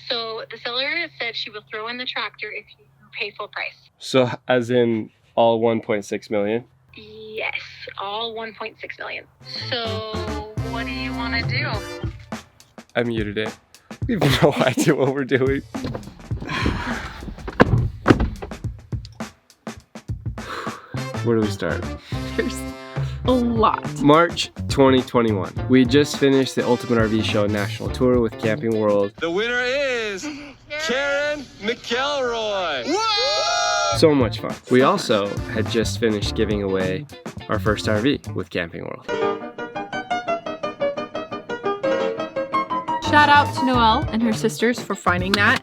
So the seller said she will throw in the tractor if you pay full price. So as in all 1.6 million? Yes, all 1.6 million. So what do you want to do? I muted it. We have no idea what we're doing. Where do we start? There's a lot. March 2021. We just finished the Ultimate RV Show National Tour with Camping World. The winner is Karen McElroy. Whoa! So much fun. We also had just finished giving away our first RV with Camping World. Shout out to Noelle and her sisters for finding that.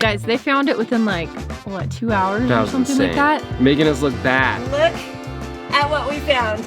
Guys, they found it within like, what, 2 hours That or was something insane. like that? Making us look bad. Look at what we found.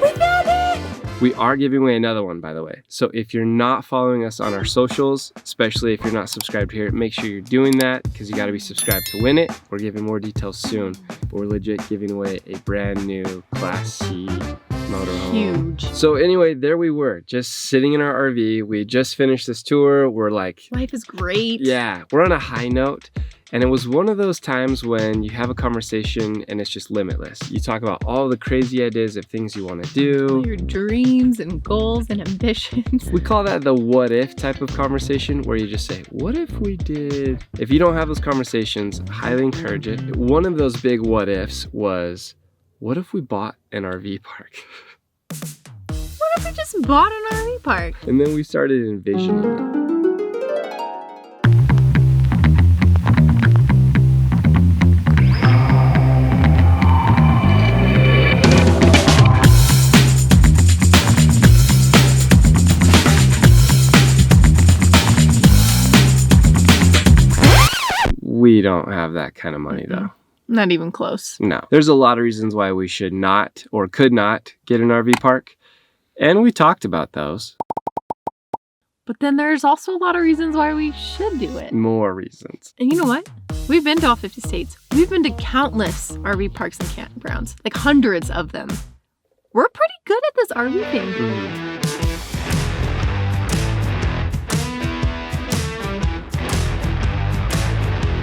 We found it! We are giving away another one, by the way. So if you're not following us on our socials, especially if you're not subscribed here, make sure you're doing that because you got to be subscribed to win it. We're giving more details soon, but we're legit giving away a brand new Class C motorhome. Huge. So anyway, there we were, just sitting in our RV. We just finished this tour. We're like, Life is great. yeah, we're on a high note. And it was one of those times when you have a conversation and it's just limitless. You talk about all the crazy ideas of things you want to do. Your dreams and goals and ambitions. We call that the what if type of conversation, where you just say, what if we did? If you don't have those conversations, I highly encourage it. One of those big what ifs was, what if we bought an RV park? What if we just bought an RV park? And then we started envisioning it. We don't have that kind of money though. Not even close. No. There's a lot of reasons why we should not or could not get an RV park. And we talked about those. But then there's also a lot of reasons why we should do it. More reasons. And you know what? We've been to all 50 states. We've been to countless RV parks and campgrounds, like hundreds of them. We're pretty good at this RV thing.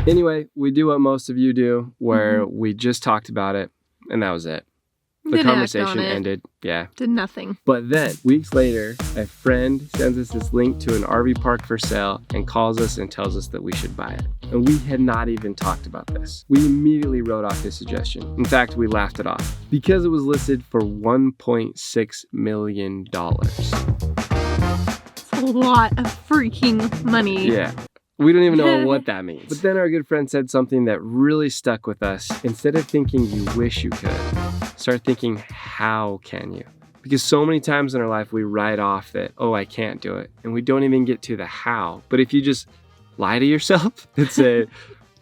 Anyway, we do what most of you do, where we just talked about it, and that was it. The Didn't act conversation on it. ended. Yeah. Did nothing. But then, weeks later, a friend sends us this link to an RV park for sale and calls us and tells us that we should buy it. And we had not even talked about this. We immediately wrote off his suggestion. In fact, we laughed it off because it was listed for $1.6 million. It's a lot of freaking money. Yeah. We don't even know what that means. But then our good friend said something that really stuck with us. Instead of thinking you wish you could, start thinking, how can you? Because so many times in our life we write off that, oh, I can't do it. And we don't even get to the how. But if you just lie to yourself and say,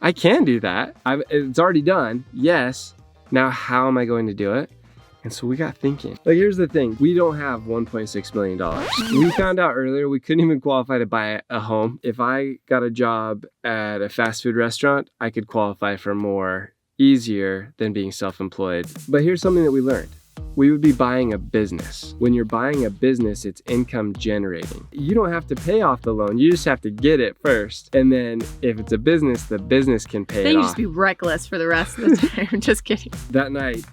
I can do that. It's already done. Yes. Now how am I going to do it? And so we got thinking. Like, here's the thing. We don't have $1.6 million. We found out earlier we couldn't even qualify to buy a home. If I got a job at a fast food restaurant, I could qualify for more easier than being self-employed. But here's something that we learned. We would be buying a business. When you're buying a business, it's income generating. You don't have to pay off the loan. You just have to get it first. And then if it's a business, the business can pay Then it you off. just be reckless for the rest of the time. Just kidding. That night,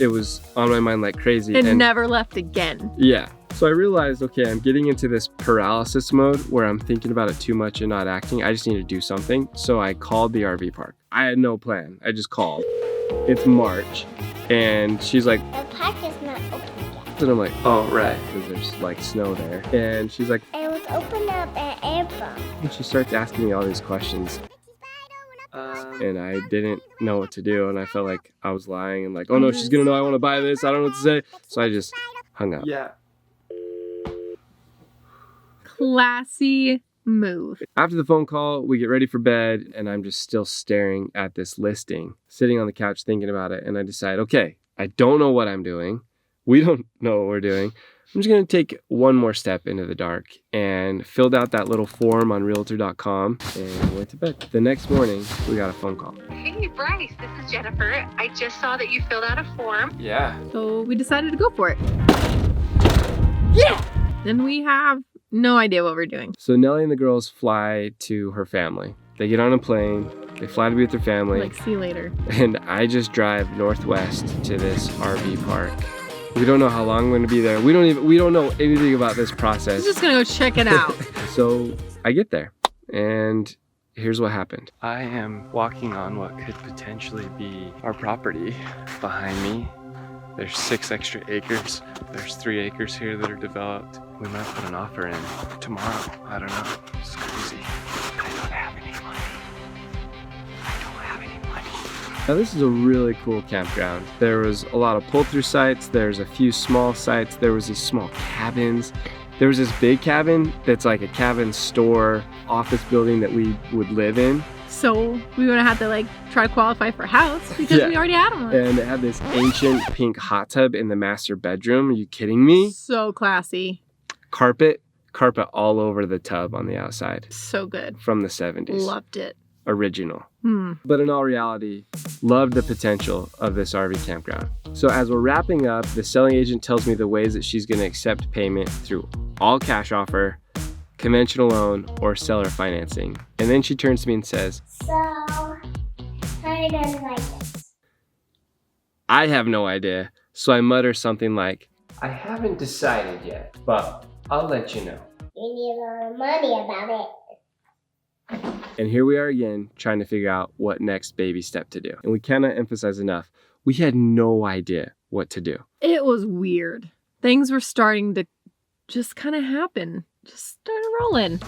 it was on my mind like crazy. It never left again. Yeah. So I realized, okay, I'm getting into this paralysis mode where I'm thinking about it too much and not acting. I just need to do something. So I called the RV park. I had no plan. I just called. It's March. And she's like, the park is not open yet. and I'm like, oh, right, because there's like snow there. And she's like, It was open up at April. and she starts asking me all these questions. And I didn't know what to do. And I felt like I was lying and like, oh no, she's going to know I want to buy this. I don't know what to say. So I just hung up. Yeah. Classy move. After the phone call, we get ready for bed, and I'm just still staring at this listing, sitting on the couch thinking about it. And I decide, okay, I don't know what I'm doing. We don't know what we're doing. I'm just going to take one more step into the dark and filled out that little form on realtor.com and went to bed. The next morning, we got a phone call. Hey, Bryce, this is Jennifer. I just saw that you filled out a form. Yeah. So we decided to go for it. Yeah! Then we have No idea what we're doing. So Nellie and the girls fly to her family. They get on a plane, they fly to be with their family. Like, see you later. And I just drive northwest to this RV park. We don't know how long I'm gonna be there. We don't know anything about this process. I'm just gonna go check it out. So I get there, and here's what happened. I am walking on what could potentially be our property behind me. There's 6 extra acres. There's 3 acres here that are developed. We might put an offer in tomorrow. I don't know. It's crazy. I don't have any money. Now this is a really cool campground. There was a lot of pull-through sites. There's a few small sites. There was these small cabins. There was this big cabin that's like a cabin store office building that we would live in. So we would have to like try to qualify for a house because we already had one. And it had this ancient pink hot tub in the master bedroom. Are you kidding me? So classy. Carpet all over the tub on the outside. So good. From the 70s. Loved it. Original. But in all reality, loved the potential of this RV campground. So as we're wrapping up, the selling agent tells me the ways that she's going to accept payment through all cash offer, conventional loan, or seller financing. And then she turns to me and says, So, how are you gonna like this? I have no idea. So I mutter something like, I haven't decided yet, but I'll let you know. You need a lot of money about it. And here we are again, trying to figure out what next baby step to do. And we cannot emphasize enough, we had no idea what to do. It was weird. Things were starting to just kind of happen. Just started rolling.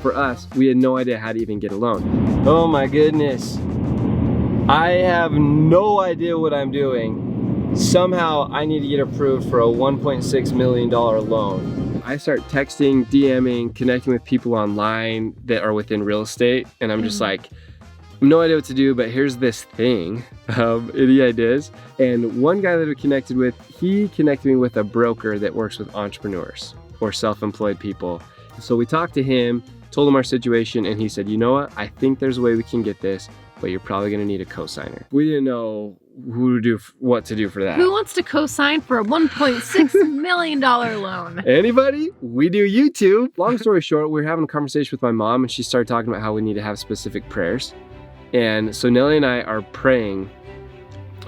For us, we had no idea how to even get a loan. Oh my goodness. I have no idea what I'm doing. Somehow I need to get approved for a $1.6 million loan. I start texting, DMing, connecting with people online that are within real estate. And I'm just like, no idea what to do, but here's this thing. Any ideas? And one guy that we connected with, he connected me with a broker that works with entrepreneurs or self-employed people. So we talked to him, told him our situation, and he said, you know what? I think there's a way we can get this, but you're probably gonna need a cosigner. We didn't know what to do for that. Who wants to co-sign for a $1.6 million loan? Anybody? We do YouTube. Long story short, we were having a conversation with my mom and she started talking about how we need to have specific prayers. And so Nellie and I are praying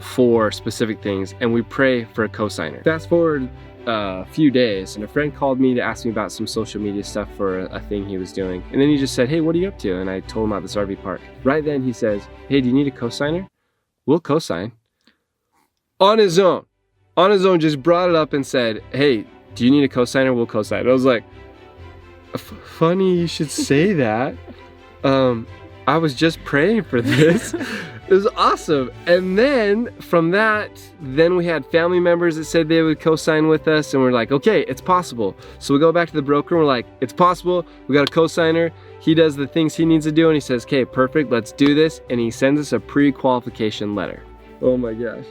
for specific things and we pray for a cosigner. Fast forward a few days and a friend called me to ask me about some social media stuff for a thing he was doing. And then he just said, hey, what are you up to? And I told him about this RV park. Right then he says, hey, do you need a cosigner? We'll cosign. On his own, just brought it up and said, hey, do you need a cosigner? We'll cosign. I was like, funny you should say that. I was just praying for this. It was awesome. And then from that, then we had family members that said they would co-sign with us and we're like, okay, it's possible. So we go back to the broker and we're like, it's possible. We got a co-signer. He does the things he needs to do and he says, okay, perfect, let's do this. And he sends us a pre-qualification letter. Oh my gosh.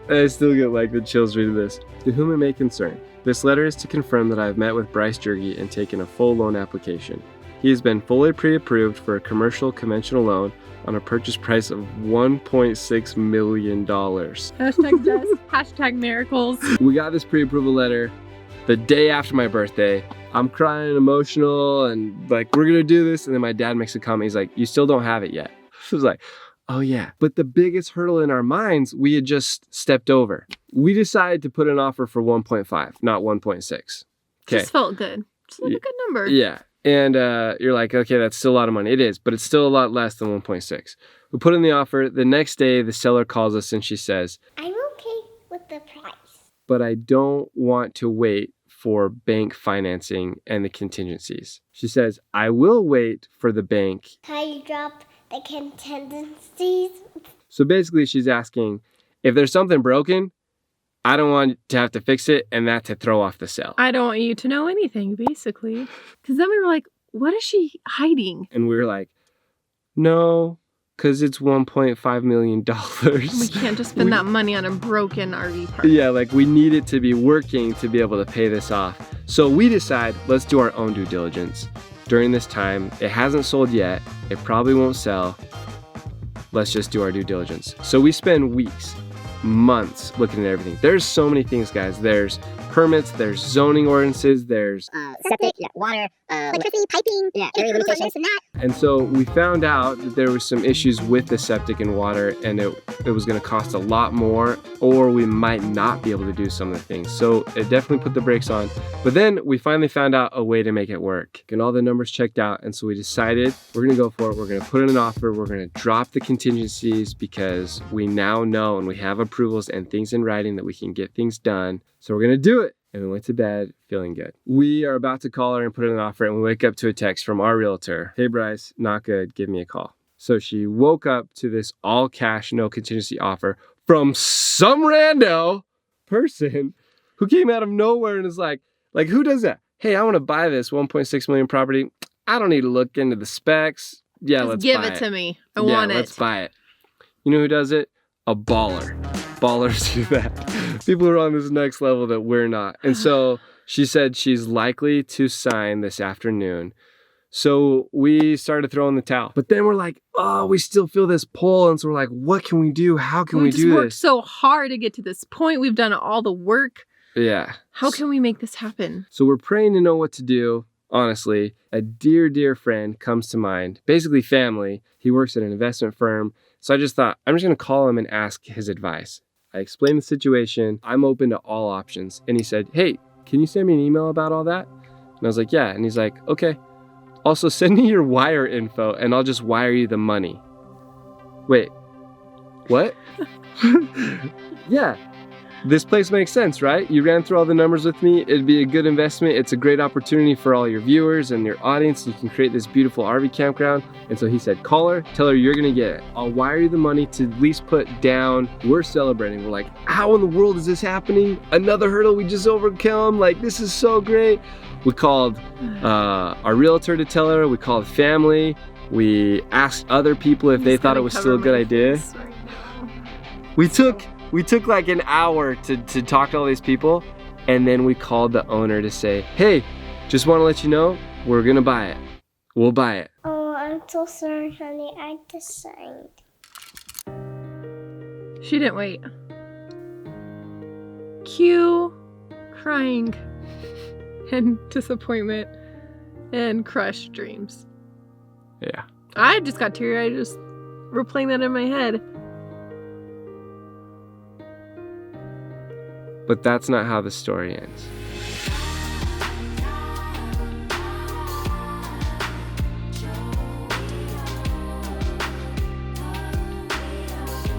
I still get like the chills reading this. To whom it may concern, this letter is to confirm that I have met with Bryce Jurgy and taken a full loan application. He has been fully pre-approved for a commercial conventional loan on a purchase price of $1.6 million. Hashtag death, hashtag miracles. We got this pre-approval letter the day after my birthday. I'm crying, emotional, and like, we're gonna do this. And then my dad makes a comment. He's like, you still don't have it yet. I was like, oh yeah. But the biggest hurdle in our minds, we had just stepped over. We decided to put an offer for 1.5, not 1.6. Okay. Just felt good. Just like a good number. Yeah. And you're like, okay, that's still a lot of money. It is, but it's still a lot less than 1.6. We put in the offer. The next day, the seller calls us and she says, I'm okay with the price. but I don't want to wait for bank financing and the contingencies. She says, I will wait for the bank. Can you drop the contingencies? So basically she's asking, if there's something broken, I don't want to have to fix it and that to throw off the sale. I don't want you to know anything, basically. Because then we were like, what is she hiding? And we were like, no, because it's $1.5 million. We can't just spend that money on a broken RV park. Yeah, like we need it to be working to be able to pay this off. So we decide, let's do our own due diligence. During this time, it hasn't sold yet. It probably won't sell. Let's just do our due diligence. So we spend weeks, months looking at everything. There's so many things, guys. There's permits, there's zoning ordinances, there's septic, water, electricity, piping, area limitations, and that. And so we found out that there was some issues with the septic and water, and it was going to cost a lot more, or we might not be able to do some of the things. So it definitely put the brakes on. But then we finally found out a way to make it work. And all the numbers checked out, and so we decided we're going to go for it. We're going to put in an offer. We're going to drop the contingencies because we now know and we have approvals and things in writing that we can get things done. So we're going to do it. And we went to bed feeling good. We are about to call her and put in an offer, and we wake up to a text from our realtor. Hey Bryce, not good, give me a call. So she woke up to this all cash, no contingency offer from some rando person who came out of nowhere and is like who does that? Hey, I want to buy this 1.6 million property. I don't need to look into the specs. Yeah, let's buy it. Give it to me. I want it. Let's buy it. You know who does it? A baller. Ballers do that. People are on this next level that we're not. And so she said she's likely to sign this afternoon. So we started throwing the towel. But then we're like, oh, we still feel this pull. And so we're like, what can we do? How can we do this? We just worked so hard to get to this point. We've done all the work. Yeah. How can we make this happen? So we're praying to know what to do. Honestly, a dear, dear friend comes to mind. Basically family. He works at an investment firm. So I just thought, I'm just going to call him and ask his advice. I explained the situation. I'm open to all options. And he said, hey, can you send me an email about all that? And I was like, yeah. And he's like, okay. Also, send me your wire info and I'll just wire you the money. Wait, what? Yeah. This place makes sense, right? You ran through all the numbers with me. It'd be a good investment. It's a great opportunity for all your viewers and your audience. You can create this beautiful RV campground. And so he said, call her, tell her you're gonna get it. I'll wire you the money to at least put down. We're celebrating. We're like, how in the world is this happening? Another hurdle we just overcome. Like, this is so great. We called our realtor to tell her. We called family. We asked other people if they thought it was still a good idea. We took like an hour to talk to all these people, and then we called the owner to say, hey, just want to let you know, we're gonna buy it. We'll buy it. Oh, I'm so sorry, honey. I just signed. She didn't wait. Cue crying and disappointment and crushed dreams. Yeah. I just got teary-eyed just replaying that in my head. But that's not how the story ends.